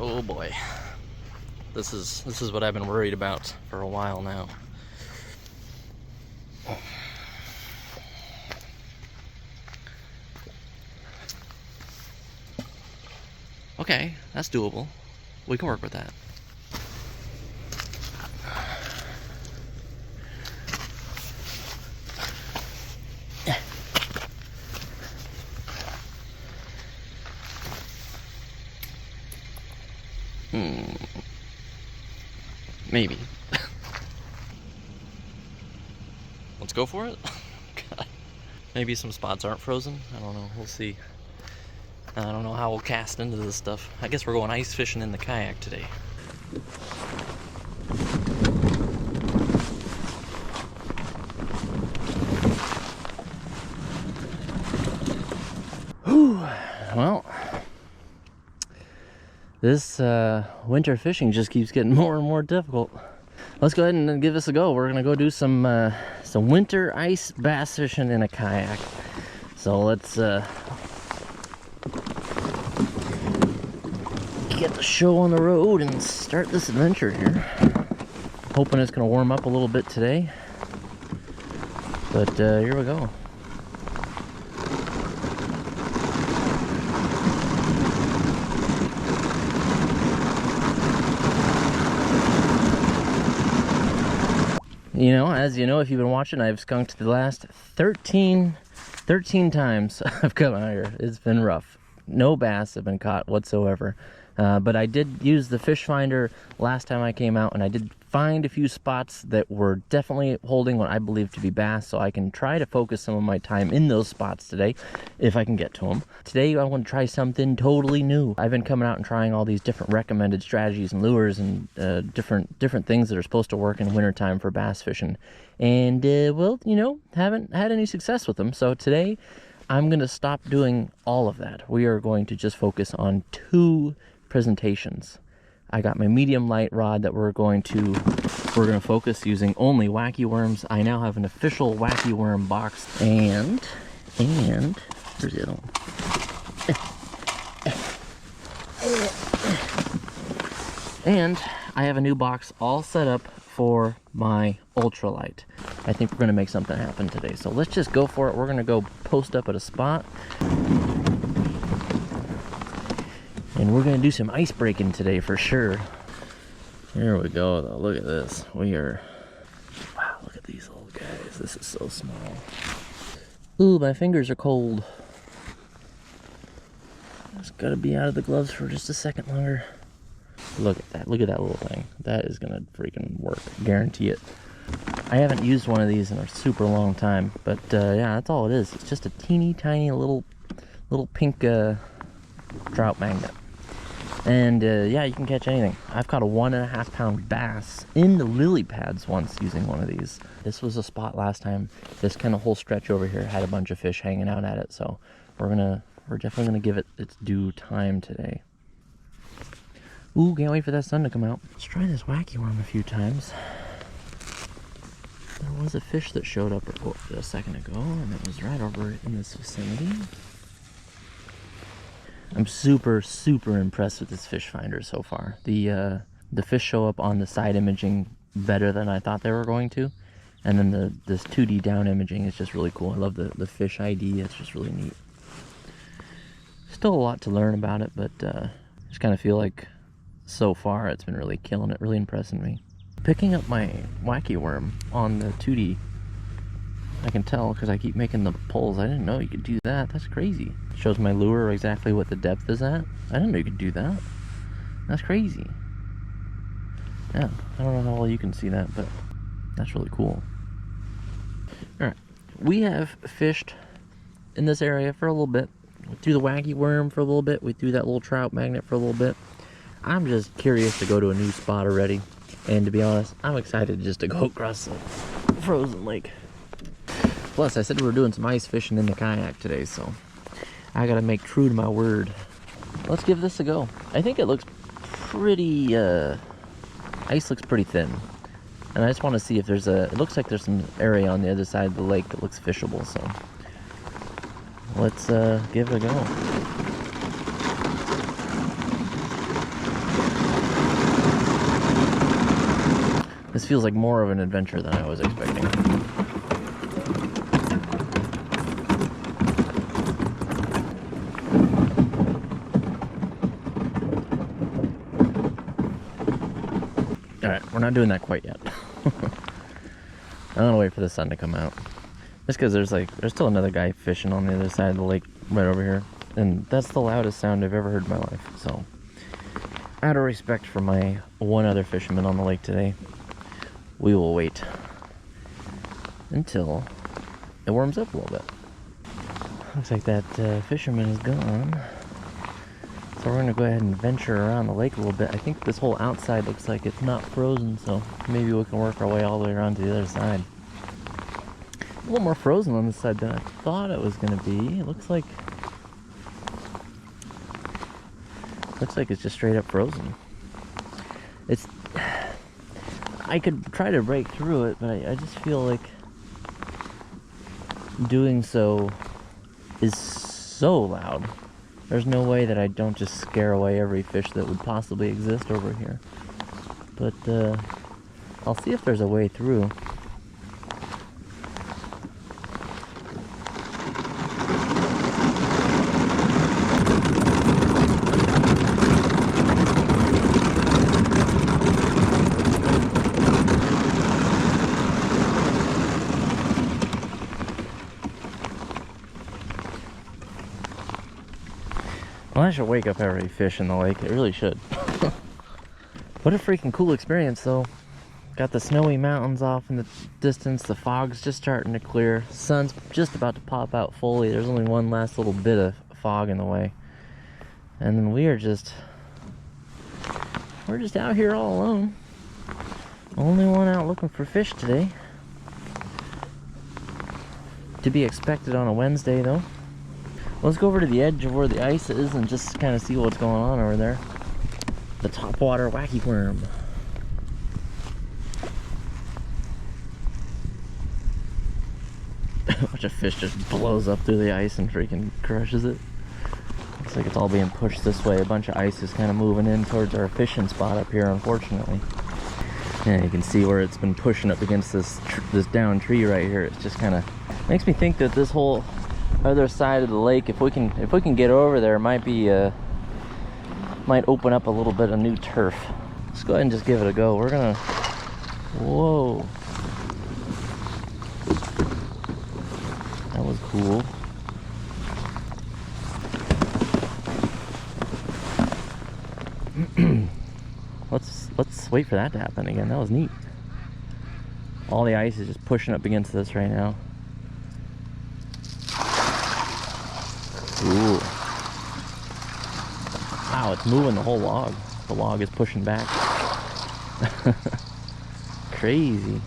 Oh boy. This is what I've been worried about for a while now. Okay, that's doable. We can work with that. Maybe. Let's go for it. God. Maybe some spots aren't frozen. I don't know. We'll see. I don't know how we'll cast into this stuff. I guess we're going ice fishing in the kayak today. Whew. Well, this winter fishing just keeps getting more and more difficult. Let's go ahead and give this a go. We're gonna go do some winter ice bass fishing in a kayak. So let's get the show on the road and start this adventure here. Hoping it's gonna warm up a little bit today, but here we go. You know, as you know, if you've been watching, I've skunked the last 13 times I've come out here. It's been rough. No bass have been caught whatsoever. But I did use the fish finder last time I came out, and I did find a few spots that were definitely holding what I believe to be bass, so I can try to focus some of my time in those spots today, if I can get to them. Today I want to try something totally new. I've been coming out and trying all these different recommended strategies and lures and different things that are supposed to work in wintertime for bass fishing. And, well, you know, haven't had any success with them, so today I'm going to stop doing all of that. We are going to just focus on 2 presentations. I got my medium light rod that we're going to focus using only wacky worms. I now have an official wacky worm box, and where's the other one? And I have a new box all set up for my ultralight. I think we're gonna make something happen today. So let's just go for it. We're gonna go post up at a spot, and we're gonna do some ice breaking today for sure. Here we go though, look at this. Wow, look at these little guys. This is so small. Ooh, my fingers are cold. Just gotta be out of the gloves for just a second longer. Look at that little thing. That is gonna freaking work, guarantee it. I haven't used one of these in a super long time, but yeah, that's all it is. It's just a teeny tiny little pink trout magnet. And yeah, you can catch anything. I've caught a 1.5 pound bass in the lily pads once using one of these. This was a spot last time. This kind of whole stretch over here had a bunch of fish hanging out at it, so we're definitely gonna give it its due time today. Ooh, can't wait for that sun to come out. Let's try this wacky worm a few times. There was a fish that showed up a second ago, and it was right over in this vicinity. I'm super impressed with this fish finder so far. The fish show up on the side imaging better than I thought they were going to, and then this 2D down imaging is just really cool. I love the fish ID. It's just really neat. Still a lot to learn about it, but just kind of feel like so far it's been really killing it, really impressing me. Picking up my wacky worm on the 2D, I can tell because I keep making the pulls. I didn't know you could do that. That's crazy. Shows my lure exactly what the depth is at. I didn't know you could do that. That's crazy. Yeah, I don't know how well you can see that, but that's really cool. Alright, we have fished in this area for a little bit. We threw the wacky worm for a little bit. We threw that little trout magnet for a little bit. I'm just curious to go to a new spot already. And to be honest, I'm excited just to go across the frozen lake. Plus, I said we were doing some ice fishing in the kayak today, so I gotta make true to my word. Let's give this a go. I think it looks pretty, ice looks pretty thin. And I just want to see if there's it looks like there's some area on the other side of the lake that looks fishable, so let's give it a go. feels like more of an adventure than I was expecting. Alright, we're not doing that quite yet. I'm gonna wait for the sun to come out. Just because there's still another guy fishing on the other side of the lake right over here. And that's the loudest sound I've ever heard in my life. So, out of respect for my one other fisherman on the lake today, we will wait until it warms up a little bit. Looks like that fisherman is gone. So we're going to go ahead and venture around the lake a little bit. I think this whole outside looks like it's not frozen, so maybe we can work our way all the way around to the other side. A little more frozen on this side than I thought it was going to be. It looks like it's just straight up frozen. I could try to break through it, but I just feel like doing so is so loud. There's no way that I don't just scare away every fish that would possibly exist over here. But I'll see if there's a way through. Well, I should wake up every fish in the lake. It really should. What a freaking cool experience, though. Got the snowy mountains off in the distance. The fog's just starting to clear. Sun's just about to pop out fully. There's only one last little bit of fog in the way. And then we're just out here all alone. Only one out looking for fish today. To be expected on a Wednesday, though. Let's go over to the edge of where the ice is and just kind of see what's going on over there. The topwater wacky worm. A bunch of fish just blows up through the ice and freaking crushes it. Looks like it's all being pushed this way. A bunch of ice is kind of moving in towards our fishing spot up here, unfortunately. And you can see where it's been pushing up against this down tree right here. It's just kind of makes me think that this whole other side of the lake, if we can get over there, might open up a little bit of new turf. Let's go ahead and just give it a go. We're gonna, whoa, that was cool. Let's wait for that to happen again. That was neat. All the ice is just pushing up against this right now. Ooh. Wow, it's moving the whole log. The log is pushing back. Crazy.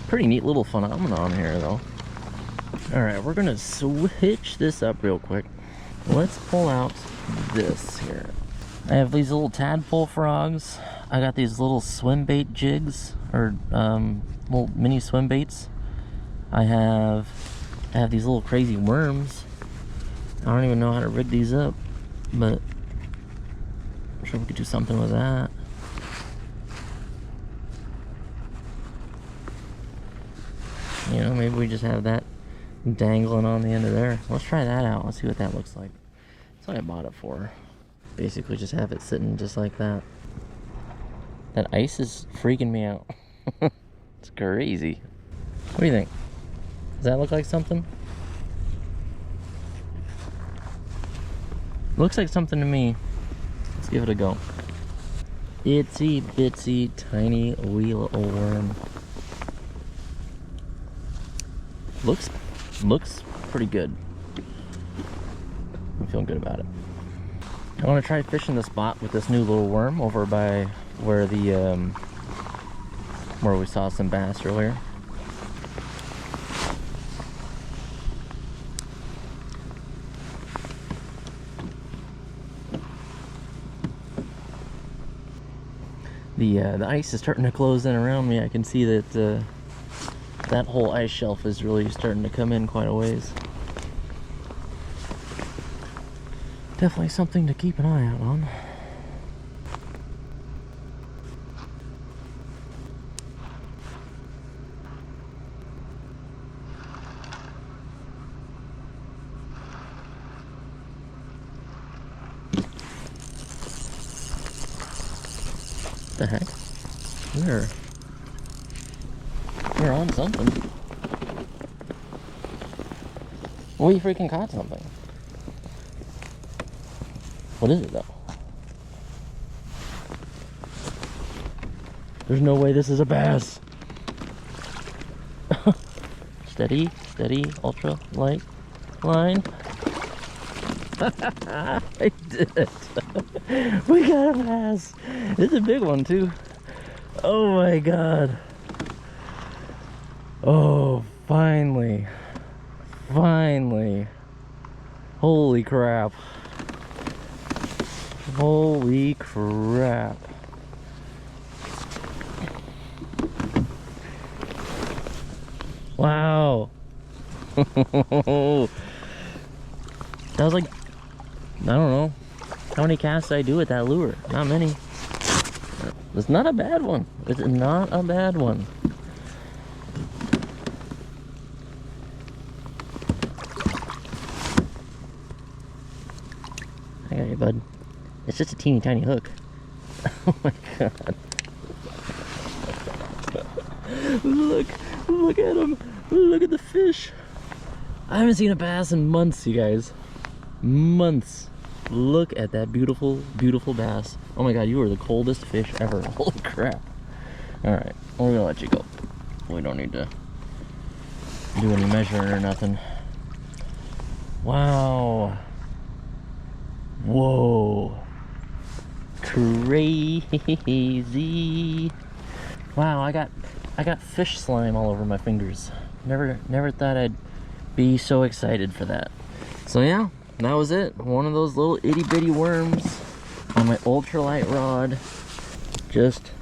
Pretty neat little phenomenon here, though. All right, we're gonna switch this up real quick. Let's pull out this here. I have these little tadpole frogs. I got these little swim bait jigs, or little mini swim baits. I have these little crazy worms. I don't even know how to rig these up, but I'm sure we could do something with that. You know, maybe we just have that dangling on the end of there. Let's try that out. Let's see what that looks like. That's what I bought it for. Basically just have it sitting just like that. That ice is freaking me out. It's crazy. What do you think? Does that look like something? Looks like something to me. Let's give it a go. Itsy bitsy tiny wee little worm. Looks pretty good. I'm feeling good about it. I want to try fishing the spot with this new little worm over by where the where we saw some bass earlier. The ice is starting to close in around me. I can see that that whole ice shelf is really starting to come in quite a ways. Definitely something to keep an eye out on. The heck? We're on something. We freaking caught something. What is it though? There's no way this is a bass. Steady, ultra light line. I did it. We got a bass. It's a big one too. Oh my god. Oh, finally. Finally. Holy crap. Holy crap. Wow. That was like, I don't know how many casts I do with that lure. Not many. It's not a bad one. It's not a bad one. I got you, bud. It's just a teeny tiny hook. Oh my god. Look at him. Look at the fish. I haven't seen a bass in months, you guys. Months. Look at that beautiful, beautiful bass. Oh my god, you are the coldest fish ever. Holy crap. Alright, we're gonna let you go. We don't need to do any measuring or nothing. Wow. Whoa. Crazy. Wow, I got fish slime all over my fingers. Never thought I'd be so excited for that. So yeah, that was it. One of those little itty bitty worms on my ultralight rod. Just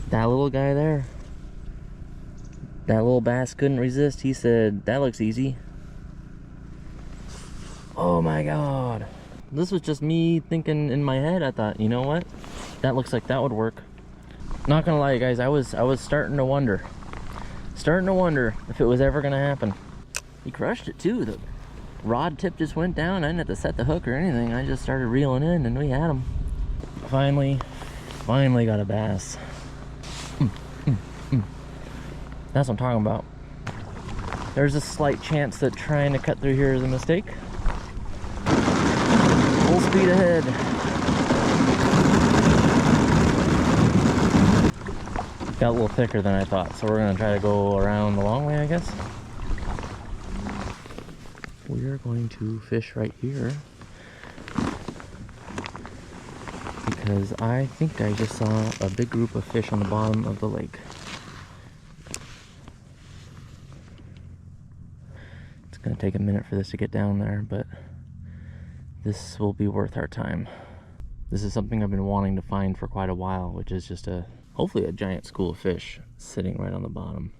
that little guy there. That little bass couldn't resist. He said, that looks easy. Oh my god. This was just me thinking in my head. I thought, you know what? That looks like that would work. Not gonna lie, you guys, I was starting to wonder. Starting to wonder if it was ever gonna happen. He crushed it too. The rod tip just went down. I didn't have to set the hook or anything. I just started reeling in and we had him. Finally got a bass. That's what I'm talking about. There's a slight chance that trying to cut through here is a mistake. Full speed ahead. Got a little thicker than I thought, so we're gonna try to go around the long way, I guess. We are going to fish right here because I think I just saw a big group of fish on the bottom of the lake. It's gonna take a minute for this to get down there, but this will be worth our time. This is something I've been wanting to find for quite a while, which is just hopefully a giant school of fish sitting right on the bottom.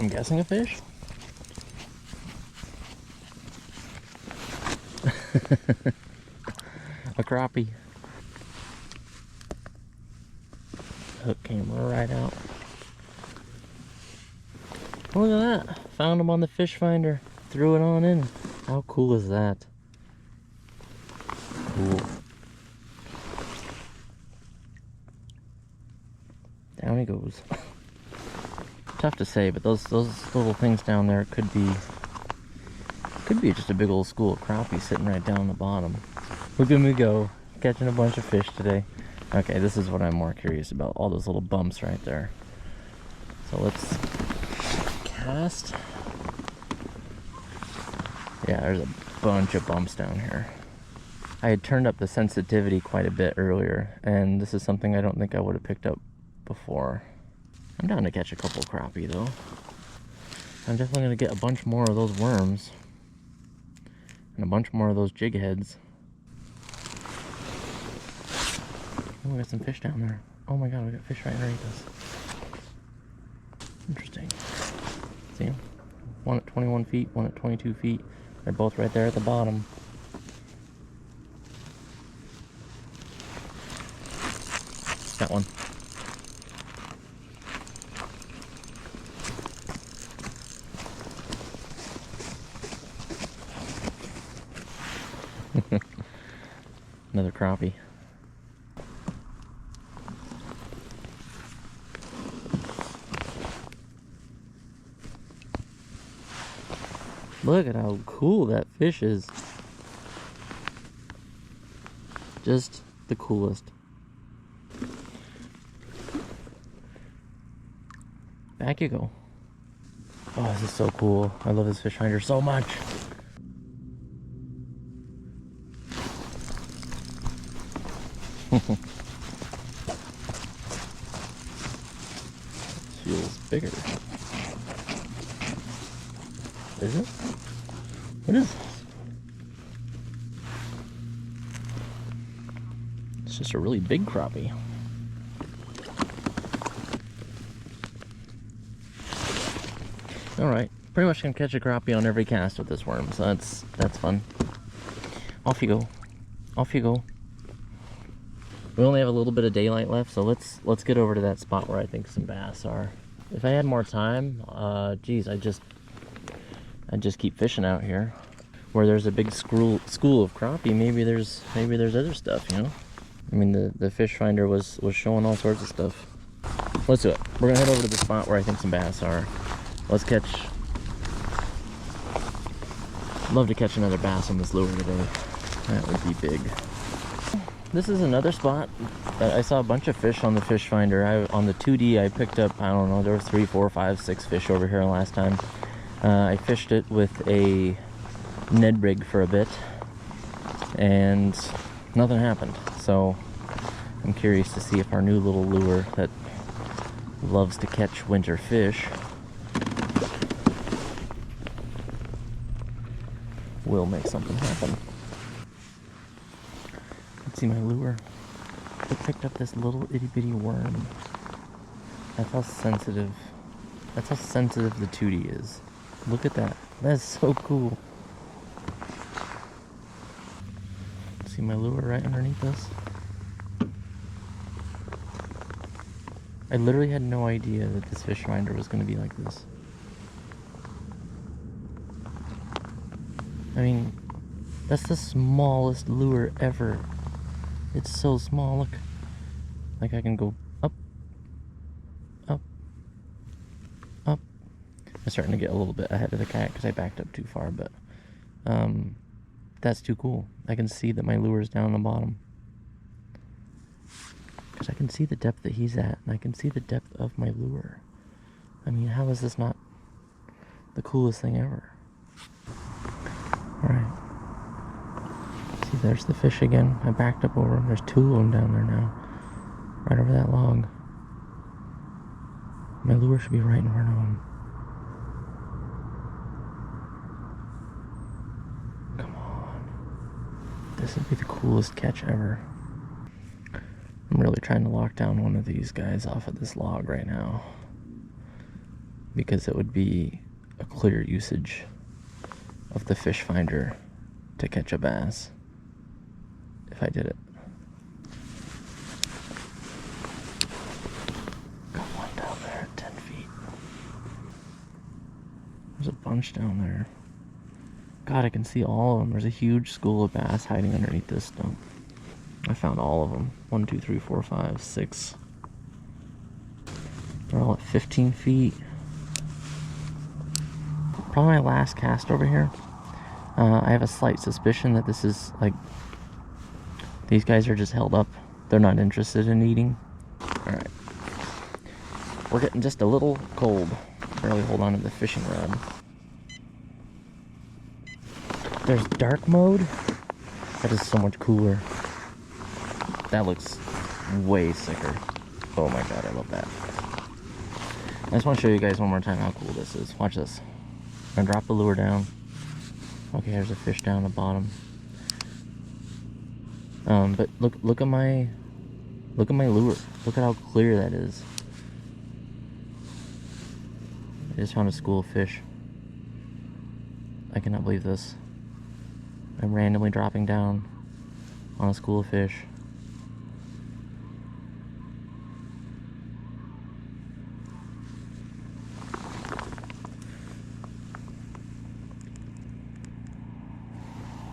I'm guessing a fish? A crappie. Hook came right out. Look at that. Found him on the fish finder. Threw it on in. How cool is that? Cool. Down he goes. Tough to say, but those little things down there could be just a big old school of crappie sitting right down the bottom. Look at me go, catching a bunch of fish today. Okay, this is what I'm more curious about. All those little bumps right there. So let's cast. Yeah, there's a bunch of bumps down here. I had turned up the sensitivity quite a bit earlier, and this is something I don't think I would have picked up before. I'm down to catch a couple crappie though. I'm definitely going to get a bunch more of those worms and a bunch more of those jig heads. Oh, we got some fish down there. Oh my god, we got fish right underneath us. Interesting. See them? One at 21 feet, one at 22 feet. They're both right there at the bottom. Got one. Another crappie. Look at how cool that fish is. Just the coolest. Back you go. Oh, this is so cool. I love this fish finder so much. Feels bigger. Is it? What is this? It's just a really big crappie. Alright, pretty much can catch a crappie on every cast with this worm, so that's fun. Off you go. Off you go. We only have a little bit of daylight left, so let's get over to that spot where I think some bass are. If I had more time, geez, I'd just keep fishing out here. Where there's a big school of crappie, maybe there's other stuff, you know? I mean, the fish finder was showing all sorts of stuff. Let's do it. We're gonna head over to the spot where I think some bass are. Let's catch. I'd love to catch another bass on this lure today. That would be big. This is another spot that I saw a bunch of fish on the fish finder. On the 2D, I picked up, I don't know, there were 3, 4, 5, 6 fish over here last time. I fished it with a Ned rig for a bit, and nothing happened. So I'm curious to see if our new little lure that loves to catch winter fish will make something happen. Let's see my lure. I picked up this little itty bitty worm. That's how sensitive the 2D is. Look at that. That's so cool. See my lure right underneath this? I literally had no idea that this fish finder was going to be like this. I mean, that's the smallest lure ever. It's so small, look. Like I can go up, up, up. I'm starting to get a little bit ahead of the kayak because I backed up too far, but that's too cool. I can see that my lure is down the bottom. Because I can see the depth that he's at, and I can see the depth of my lure. I mean, how is this not the coolest thing ever? Alright. See, there's the fish again. I backed up over him. There's 2 of them down there now. Right over that log. My lure should be right in front of him. Come on. This would be the coolest catch ever. I'm really trying to lock down one of these guys off of this log right now. Because it would be a clear usage of the fish finder to catch a bass if I did it. Got one down there at 10 feet. There's a bunch down there. God, I can see all of them. There's a huge school of bass hiding underneath this stump. I found all of them. 1, 2, 3, 4, 5, 6. They're all at 15 feet. Probably my last cast over here. I have a slight suspicion that this is like, these guys are just held up. They're not interested in eating. Alright. We're getting just a little cold. Barely hold on to the fishing rod. There's dark mode. That is so much cooler. That looks way sicker. Oh my god, I love that. I just want to show you guys one more time how cool this is. Watch this. I'm gonna drop the lure down. Okay, there's a fish down the bottom. But look at my lure. Look at how clear that is. I just found a school of fish. I cannot believe this. I'm randomly dropping down on a school of fish.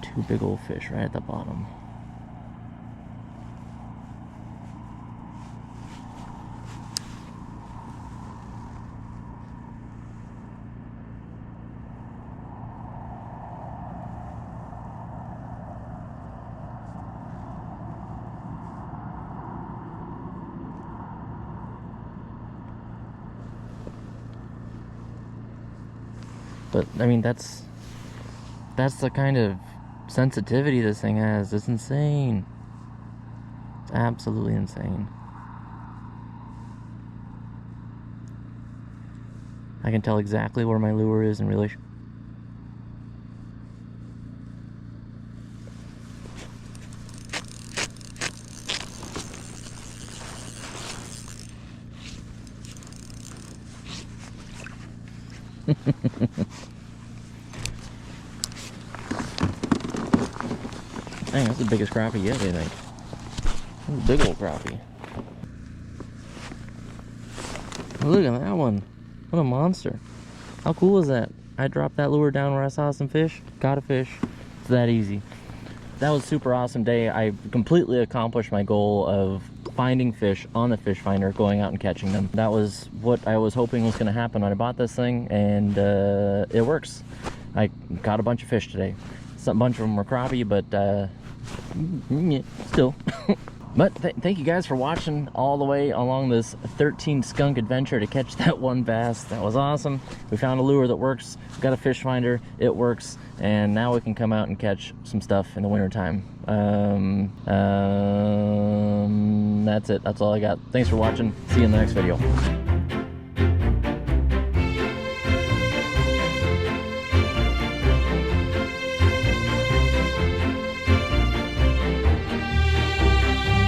Two big old fish right at the bottom. But I mean, that's the kind of sensitivity this thing has. It's insane. It's absolutely insane. I can tell exactly where my lure is in relation. Dang, that's the biggest crappie yet, I think. That's a big old crappie. Look at that one. What a monster. How cool is that? I dropped that lure down where I saw some fish, caught a fish. It's that easy. That was a super awesome day. I completely accomplished my goal of finding fish on the fish finder, going out and catching them. That was what I was hoping was going to happen when I bought this thing, and it works. I caught a bunch of fish today. A bunch of them were crappie, but still. But thank you guys for watching all the way along this 13 skunk adventure to catch that one bass. That was awesome. We found a lure that works. We got a fish finder. It works. And now we can come out and catch some stuff in the wintertime. That's it. That's all I got. Thanks for watching. See you in the next video.